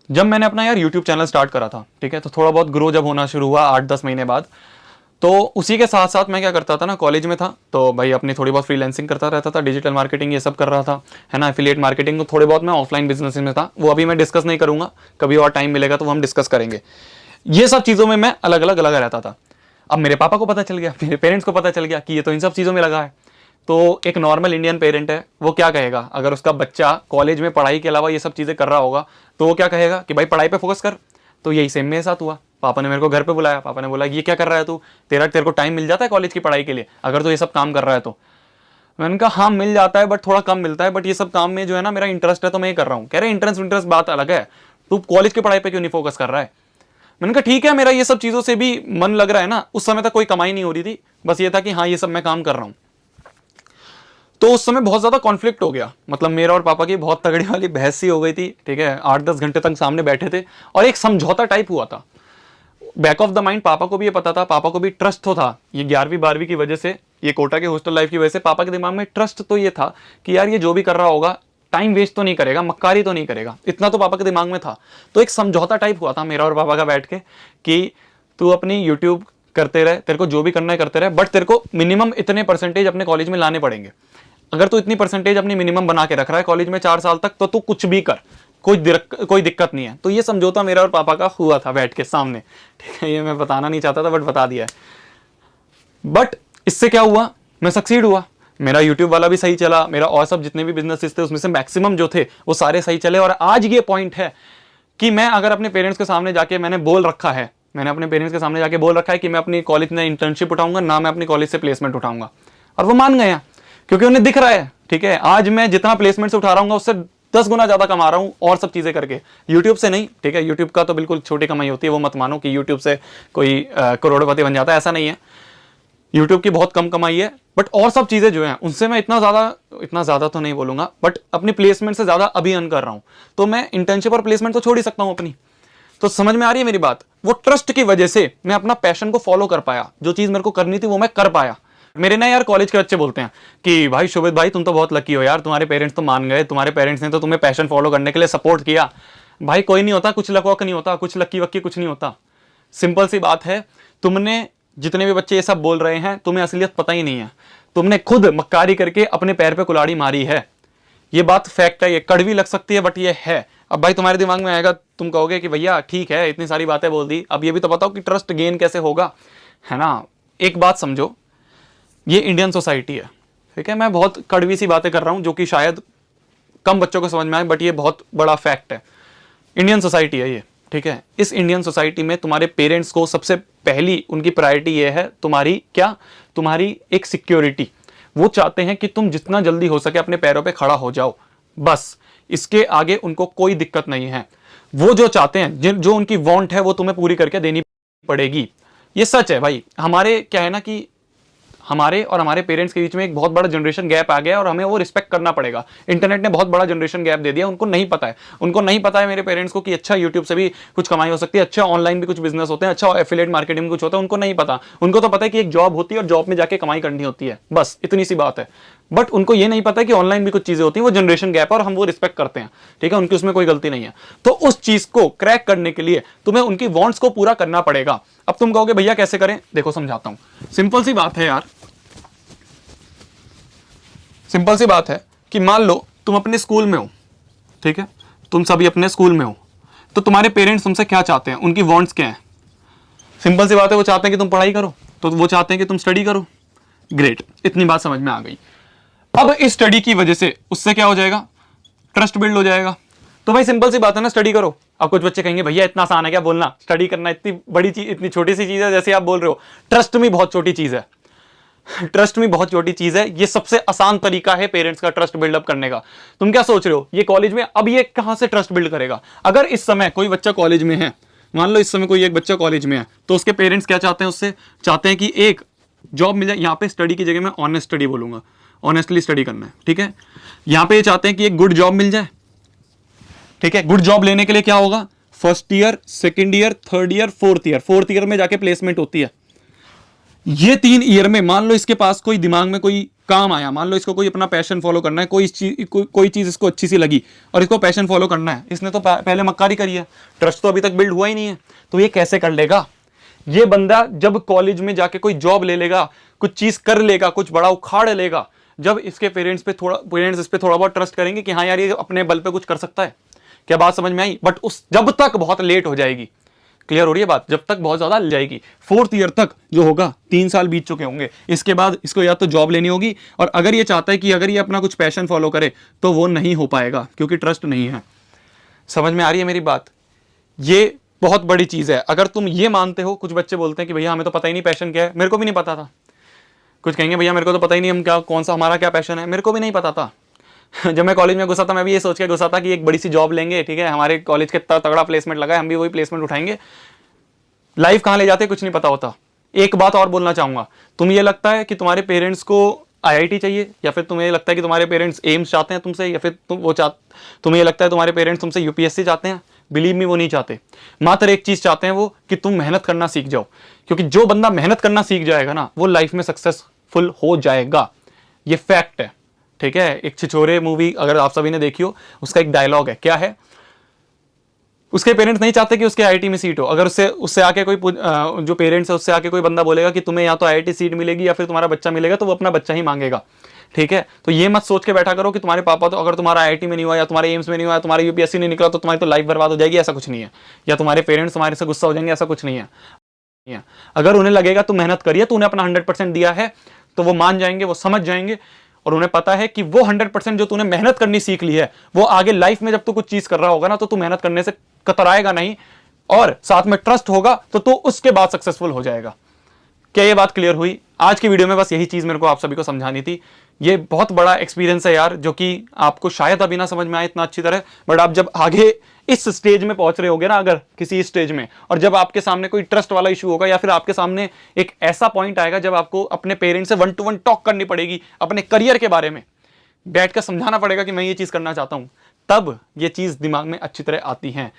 जब मैंने अपना यार यूट्यूब चैनल स्टार्ट करा था, ठीक है, तो थोड़ा बहुत ग्रो जब होना शुरू हुआ 8-10 महीने बाद, तो उसी के साथ साथ मैं क्या करता था ना, कॉलेज में था तो भाई अपनी थोड़ी बहुत फ्रीलांसिंग करता रहता था, डिजिटल मार्केटिंग ये सब कर रहा था, है ना, एफिलिएट मार्केटिंग, तो थोड़े बहुत मैं ऑफलाइन बिजनेस में था, वो अभी मैं डिस्कस नहीं करूंगा, कभी और टाइम मिलेगा तो वो हम डिस्कस करेंगे। ये सब चीज़ों में मैं अलग अलग लगा रहता था। अब मेरे पापा को पता चल गया, मेरे पेरेंट्स को पता चल गया कि ये तो इन सब चीज़ों में लगा है। तो एक नॉर्मल इंडियन पेरेंट है, वो क्या कहेगा अगर उसका बच्चा कॉलेज में पढ़ाई के अलावा ये सब चीज़ें कर रहा होगा, तो वो क्या कहेगा कि भाई पढ़ाई पे फोकस कर। तो यही सेम मेरे साथ हुआ। पापा ने मेरे को घर पे बुलाया, पापा ने बोला ये क्या कर रहा है तू, तेरे को टाइम मिल जाता है कॉलेज की पढ़ाई के लिए अगर तो ये सब काम कर रहा है तो। मैंने कहा हाँ मिल जाता है, बट थोड़ा कम मिलता है, बट ये सब काम में जो है ना मेरा इंटरेस्ट है तो मैं ये कर रहा हूँ। कह रहे इंटरेस्ट बात अलग है, तू कॉलेज की पढ़ाई पे क्यों नहीं फोकस कर रहा है। मैंने कहा ठीक है, मेरा ये सब चीज़ों से भी मन लग रहा है ना। उस समय तक कोई कमाई नहीं हो रही थी, बस ये था कि हाँ ये सब मैं काम कर रहा हूँ। तो उस समय बहुत ज़्यादा कॉन्फ्लिक्ट हो गया, मतलब मेरा और पापा की बहुत तगड़ी वाली बहस सी हो गई थी, ठीक है, 8-10 घंटे तक सामने बैठे थे और एक समझौता टाइप हुआ था। बैक ऑफ द माइंड पापा को भी ये पता था, पापा को भी ट्रस्ट तो था, ये 11वीं 12वीं की वजह से, ये कोटा के हॉस्टल लाइफ की वजह से पापा के दिमाग में ट्रस्ट तो ये था कि यार ये जो भी कर रहा होगा टाइम वेस्ट तो नहीं करेगा, मक्कारी तो नहीं करेगा, इतना तो पापा के दिमाग में था। तो एक समझौता टाइप हुआ था मेरा और पापा का बैठ के कि तू अपनी यूट्यूब करते रहे, तेरे को जो भी करना है करते रहे, बट तेरे को मिनिमम इतने परसेंटेज अपने कॉलेज में लाने पड़ेंगे। अगर तू इतनी परसेंटेज अपनी मिनिमम बना के रख रहा है कॉलेज में 4 साल तक, तो तू कुछ भी कर, कोई दिक्कत नहीं है। तो ये समझौता मेरा और पापा का हुआ था बैठ के सामने, ठीक है, ये मैं बताना नहीं चाहता था बट बता दिया है। बट इससे क्या हुआ, मैं सक्सीड हुआ, मेरा यूट्यूब वाला भी सही चला, मेरा और सब जितने भी बिजनेसेस थे उसमें से मैक्सिमम जो थे वो सारे सही चले। और आज ये पॉइंट है कि मैं अगर अपने पेरेंट्स के सामने जाके मैंने अपने पेरेंट्स के सामने जाके बोल रखा है कि मैं अपनी कॉलेज में इंटर्नशिप उठाऊंगा ना, मैं अपनी कॉलेज से प्लेसमेंट उठाऊंगा, और वो मान गए हैं क्योंकि उन्हें दिख रहा है, ठीक है, आज मैं जितना प्लेसमेंट से उठा रहा हूँ उससे 10 गुना ज्यादा कमा रहा हूँ और सब चीजें करके, यूट्यूब से नहीं, ठीक है, यूट्यूब का तो बिल्कुल छोटी कमाई होती है, वो मत मानो कि यूट्यूब से कोई करोड़पति बन जाता है, ऐसा नहीं है। यूट्यूब की बहुत कम कमाई है, बट और सब चीजें जो हैं उनसे मैं इतना ज्यादा तो नहीं बोलूंगा, बट अपनी प्लेसमेंट से ज्यादा अभी अर्न कर रहा हूं। तो मैं इंटर्नशिप और प्लेसमेंट तो छोड़ ही सकता हूं अपनी। तो समझ में आ रही है मेरी बात। वो ट्रस्ट की वजह से मैं अपना पैशन को फॉलो कर पाया, जो चीज मेरे को करनी थी वो मैं कर पाया। मेरे ना यार कॉलेज के बच्चे बोलते हैं कि भाई शोभित भाई तुम तो बहुत लकी हो यार, तुम्हारे पेरेंट्स तो मान गए, तुम्हारे पेरेंट्स ने तो तुम्हें पैशन फॉलो करने के लिए सपोर्ट किया। भाई कोई नहीं होता, कुछ लक वक नहीं होता, कुछ लक्की वक्की कुछ नहीं होता। सिंपल सी बात है, तुमने जितने भी बच्चे ये सब बोल रहे हैं तुम्हें असलियत पता ही नहीं है, तुमने खुद मक्कारी करके अपने पैर पे कुल्हाड़ी मारी है। ये बात फैक्ट है, ये कड़वी लग सकती है बट ये है। अब भाई तुम्हारे दिमाग में आएगा, तुम कहोगे कि भैया ठीक है इतनी सारी बातें बोल दी, अब ये भी तो बताओ कि ट्रस्ट गेन कैसे होगा, है ना। एक बात समझो, ये इंडियन सोसाइटी है, ठीक है, मैं बहुत कड़वी सी बातें कर रहा हूं जो कि शायद कम बच्चों को समझ में आए, बट ये बहुत बड़ा फैक्ट है। इंडियन सोसाइटी है ये, ठीक है। इस इंडियन सोसाइटी में तुम्हारे पेरेंट्स को सबसे पहली उनकी प्रायोरिटी ये है, तुम्हारी एक सिक्योरिटी। वो चाहते हैं कि तुम जितना जल्दी हो सके अपने पैरों पे खड़ा हो जाओ, बस इसके आगे उनको कोई दिक्कत नहीं है। वो जो चाहते हैं, जो उनकी वांट है वो तुम्हें पूरी करके देनी पड़ेगी। ये सच है भाई। हमारे क्या है ना कि हमारे और हमारे पेरेंट्स के बीच में एक बहुत बड़ा जनरेशन गैप आ गया और हमें वो रिस्पेक्ट करना पड़ेगा। इंटरनेट ने बहुत बड़ा जनरेशन गैप दे दिया, उनको नहीं पता है मेरे पेरेंट्स को कि अच्छा यूट्यूब से भी कुछ कमाई हो सकती है, अच्छा ऑनलाइन भी कुछ बिजनेस होते हैं, अच्छा एफिलिएट मार्केटिंग में कुछ होता है, उनको नहीं पता। उनको तो पता है कि एक जॉब होती है और जॉब में जाके कमाई करनी होती है, बस इतनी सी बात है। बट उनको ये नहीं पता कि ऑनलाइन भी कुछ चीजें होती हैं, वो जनरेशन गैप है और हम वो रिस्पेक्ट करते हैं, ठीक है, उनकी उसमें कोई गलती नहीं है। तो उस चीज को क्रैक करने के लिए तुम्हें उनकी वांट्स को पूरा करना पड़ेगा। अब तुम कहोगे भैया कैसे करें, देखो समझाता हूं। सिंपल सी बात है यार, सिंपल सी बात है कि मान लो तुम अपने स्कूल में हो, ठीक है, तुम सभी अपने स्कूल में हो, तो तुम्हारे पेरेंट्स तुमसे क्या चाहते हैं, उनकी वांट्स क्या है। सिंपल सी बात है, वो चाहते हैं कि तुम पढ़ाई करो, तो वो चाहते हैं कि तुम स्टडी करो। ग्रेट, इतनी बात समझ में आ गई। अब इस स्टडी की वजह से उससे क्या हो जाएगा, ट्रस्ट बिल्ड हो जाएगा। तो भाई सिंपल सी बात है ना, स्टडी करो। अब कुछ बच्चे कहेंगे भैया इतना आसान है क्या बोलना, स्टडी करना इतनी बड़ी चीज, इतनी छोटी सी चीज है जैसे आप बोल रहे हो। ट्रस्ट में बहुत छोटी चीज है, ट्रस्ट में बहुत छोटी चीज है। ये सबसे आसान तरीका है पेरेंट्स का ट्रस्ट बिल्डअप करने का। तुम क्या सोच रहे हो, ये कॉलेज में, अब ये कहां से ट्रस्ट बिल्ड करेगा। अगर इस समय कोई बच्चा कॉलेज में है, मान लो इस समय कोई एक बच्चा कॉलेज में है, तो उसके पेरेंट्स क्या चाहते हैं, उससे चाहते हैं कि एक जॉब मिल जाए। यहाँ पे स्टडी की जगह मैं ऑनेस्ट स्टडी बोलूंगा, ऑनेस्टली स्टडी करना है, ठीक है। यहाँ पे ये चाहते हैं कि एक गुड जॉब मिल जाए, ठीक है। गुड जॉब लेने के लिए क्या होगा, first year, second year, third year, fourth year में जाके प्लेसमेंट होती है। ये 3 ईयर में मान लो इसके पास कोई दिमाग में कोई काम आया, मान लो इसको कोई अपना पैशन फॉलो करना है, कोई चीज इसको अच्छी सी लगी और इसको पैशन फॉलो करना है, इसने तो पहले मक्कारी करी है, ट्रस्ट तो अभी तक बिल्ड हुआ ही नहीं है, तो ये कैसे कर लेगा? ये बंदा जब कॉलेज में जाके कोई जॉब ले लेगा, कुछ चीज कर लेगा, कुछ बड़ा उखाड़ लेगा, जब इसके पेरेंट्स इस पे थोड़ा बहुत ट्रस्ट करेंगे कि हाँ यार ये अपने बल पे कुछ कर सकता है। क्या बात समझ में आई? बट उस जब तक बहुत लेट हो जाएगी। क्लियर हो रही है बात? जब तक बहुत ज्यादा जाएगी, 4th ईयर तक जो होगा 3 साल बीत चुके होंगे, इसके बाद इसको या तो जॉब लेनी होगी, और अगर ये चाहता है कि अगर ये अपना कुछ पैशन फॉलो करे तो वो नहीं हो पाएगा क्योंकि ट्रस्ट नहीं है। समझ में आ रही है मेरी बात? ये बहुत बड़ी चीज है। अगर तुम ये मानते हो, कुछ बच्चे बोलते हैं कि भैया हमें तो पता ही नहीं पैशन क्या है, मेरे को भी नहीं पता था। कुछ कहेंगे भैया मेरे को तो पता ही नहीं हम क्या, कौन सा हमारा क्या पैशन है, मेरे को भी नहीं पता था। जब मैं कॉलेज में घुसा था मैं भी ये सोच के घुसा था कि एक बड़ी सी जॉब लेंगे, ठीक है, हमारे कॉलेज के तगड़ा प्लेसमेंट लगा है, हम भी वही प्लेसमेंट उठाएंगे। लाइफ कहाँ ले जाते कुछ नहीं पता होता। एक बात और बोलना चाहूंगा, तुम ये लगता है कि तुम्हारे पेरेंट्स को आईआईटी चाहिए, या फिर तुम्हें लगता है कि तुम्हारे पेरेंट्स एम्स चाहते हैं तुमसे, या फिर तुम्हें ये लगता है तुम्हारे पेरेंट्स तुमसे यूपीएससी चाहते हैं? बिलीव मी, वो नहीं चाहते। मात्र एक चीज चाहते हैं वो, कि तुम मेहनत करना सीख जाओ, क्योंकि जो बंदा मेहनत करना सीख जाएगा ना वो लाइफ में सक्सेसफुल हो जाएगा। ये फैक्ट है, ठीक है। एक छिछोरे मूवी अगर आप सभी ने देखी हो, उसका एक डायलॉग है, क्या है? उसके पेरेंट्स नहीं चाहते कि उसके आईआईटी में सीट हो। अगर उससे उससे आके कोई जो पेरेंट्स है उससे आके कोई बंदा बोलेगा कि तुम्हें या तो आईआईटी सीट मिलेगी या फिर तुम्हारा बच्चा मिलेगा, तो वो अपना बच्चा ही मांगेगा, ठीक है। तो ये मत सोच के बैठा करो कि तुम्हारे पापा, तो अगर तुम्हारा आईआईटी में नहीं हुआ या तुम्हारे एम्स में नहीं हुआ, तुम्हारा यूपीएससी नहीं निकला तो तुम्हारी तो लाइफ बर्बाद हो जाएगी, ऐसा कुछ नहीं है। या तुम्हारे पेरेंट्स तुम्हारे से गुस्सा हो जाएंगे, ऐसा कुछ नहीं है। अगर उन्हें लगेगा तुम मेहनत करिए, तो उन्हें अपना 100% दिया है, तो वो मान जाएंगे, वो समझ जाएंगे, और उन्हें पता है कि वो 100% जो तूने मेहनत करनी सीख ली है, वो आगे लाइफ में जब तू कुछ चीज कर रहा होगा ना, तो तू मेहनत करने से कतराएगा नहीं, और साथ में ट्रस्ट होगा, तो तू उसके बाद सक्सेसफुल हो जाएगा। क्या ये बात क्लियर हुई? आज की वीडियो में बस यही चीज मेरे को आप सभी को समझानी थी। ये बहुत बड़ा एक्सपीरियंस है यार, जो कि आपको शायद अभी ना समझ में आए इतना अच्छी तरह, बट आप जब आगे इस स्टेज में पहुंच रहे होगे ना, अगर किसी स्टेज में, और जब आपके सामने कोई ट्रस्ट वाला इशू होगा, या फिर आपके सामने एक ऐसा पॉइंट आएगा जब आपको अपने पेरेंट्स से 1-to-1 टॉक करनी पड़ेगी, अपने करियर के बारे में बैठ कर समझाना पड़ेगा कि मैं ये चीज करना चाहता हूं, तब ये चीज दिमाग में अच्छी तरह आती है।